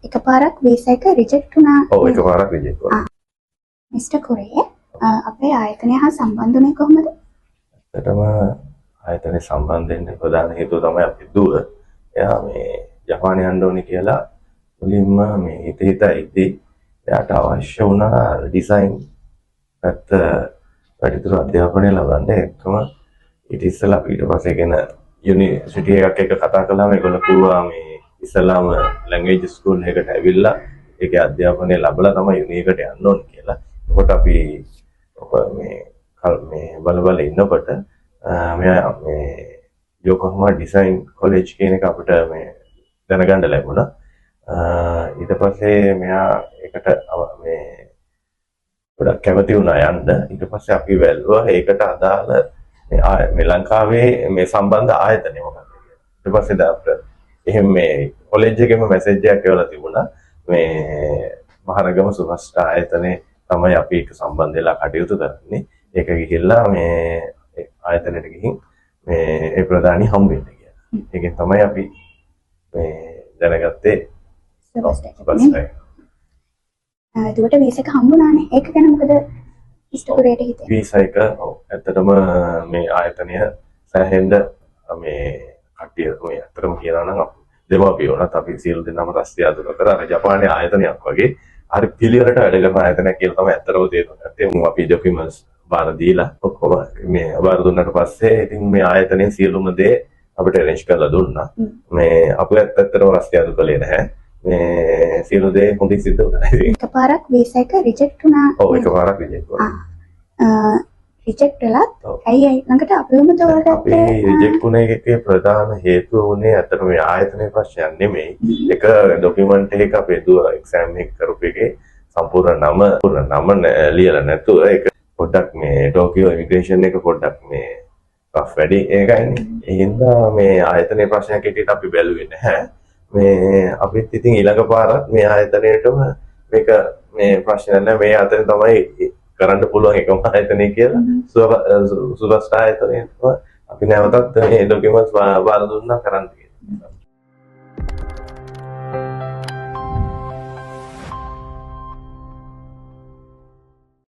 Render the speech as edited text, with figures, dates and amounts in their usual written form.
එකපාරක් visa එක reject වුණා. ඔව් එකපාරක් රිජෙක්ට් වුණා. මිස්ටර් කුරේ අපේ ආයතනය හා සම්බන්ධ වුණේ කොහොමද? ඇත්තටම ආයතනයේ සම්බන්ධ වෙන්න ප්‍රධාන හේතුව තමයි අපේ දුව. එයා මේ ජපානය යන්න ඕනේ කියලා මුලින්ම මේ හිත ඉදී එයාට අවශ්‍ය වුණා ඩිසයින් පැත්ත වැඩිදුර අධ්‍යාපනය ලබන්න. ඒකම ඊට ඉස්සෙල්ලා ඊට පස්සේ ගෙන යුනිවර්සිටි එකක් එක්ක කතා කළාම ඒගොල්ලෝ කිව්වා මේ ඉස්ලාම ලැන්ග්වේජ් ස්කූල් එකකට ඇවිල්ලා ඒකේ අධ්‍යාපනය ලැබලා තමයි යුනි එකට යන්න ඕනේ කියලා. ඒකට අපි මේ බල ඉන්නකොට මෙයා මේ යෝකෝහාමා ඩිසයින් කොලෙජ් කියන එක අපිට මේ දැනගන්න ලැබුණා. ඊට පස්සේ මෙයා ඒකට මේ ගොඩක් කැමති වුණා යන්න. ඊට පස්සේ අපි වැළුවා ඒකට අදාළ මේ ලංකාවේ මේ සම්බන්ධ ආයතනය මොකක්ද කියලා. ඊට පස්සේ අපිට එහෙම මේ කොලෙජ් එකේම මැසේජ් එකක් එවලා තිබුණා. මේ මහරගම සුභාෂ්ට ආයතනයේ තමයි අපි ඒක සම්බන්ධ වෙලා කටයුතු කරන්නේ. ඒක ගිහිල්ලා මේ ආයතනයට ගිහින් මේ ඒ ප්‍රධානී හම්බ වෙන්න කියලා. ඒකෙන් තමයි අපි මේ දැනගත්තේ සුභාෂ්ට. එතකොට වීසා එක හම්බුණානේ. ඒක ගැන මොකද මිස්ටර් කුරේට හිතේ? වීසා එක ඇත්තටම මේ ආයතනය සෑහෙන්න මේ කට්ටිය මේ ඇත්තටම කියනවා නම් දෙමාපියෝනත් අපි සියලු දෙනාම රස්තිය අදුර කර අර ජපානයේ ආයතනයක් වගේ හරි පිළිවෙලට වැඩ කරන ආයතනයක් කියලා තමයි ඇත්තටම තේරුම් ගත්තේ. අපි ડોකියුමන්ට්ස් බාර දීලා ඔක්කොම මේ බාර දුන්නාට පස්සේ ඉතින් මේ ආයතනයේ සියලුම දේ අපිට arrange කරලා දුන්නා. මේ අපි ඇත්තටම රස්තිය අදු කළේ නැහැ. මේ සියලු දේ හොඳින් සිද්ධ වුණා. එකපාරක් වීසා එක රිජෙක්ට් වුණා. ඔව් එකපාරක් රිජෙක්ට් වුණා. රිජෙක්ට් වෙලත් ඇයි ළඟට අපිවම තෝරගත්තේ? අපි රිජෙක්ට් වුණ එකේ ප්‍රධාන හේතුව උනේ අතට මේ ආයතනයේ ප්‍රශ්නයක් නෙමෙයි. ඒක ડોකියුමන්ට් එක අපේ දුව එක්සෑම් එක කරපු එකේ සම්පූර්ණ නම ලියලා නැතුව ඒක පොඩ්ඩක් මේ ටෝකියෝ ඉමිග්‍රේෂන් එක පොඩ්ඩක් මේ රෆ් වැඩි ඒකයිනේ. ඒ හින්දා මේ ආයතනයේ ප්‍රශ්නයක් හැටියට අපි බැලුවේ නැහැ. මේ අපිත් ඉතින් ඊළඟ පාරත් මේ ආයතනයේටම මේක මේ ප්‍රශ්න නැහැ. මේ ආයතනය තමයි කරන්න පුළුවන් එකම ආයතනය කියලා සුභාෂ්ට ආයතනයට අපි නැවතත් මේ ડોකියුමන්ට්ස් බාර දුන්නා කරන්න.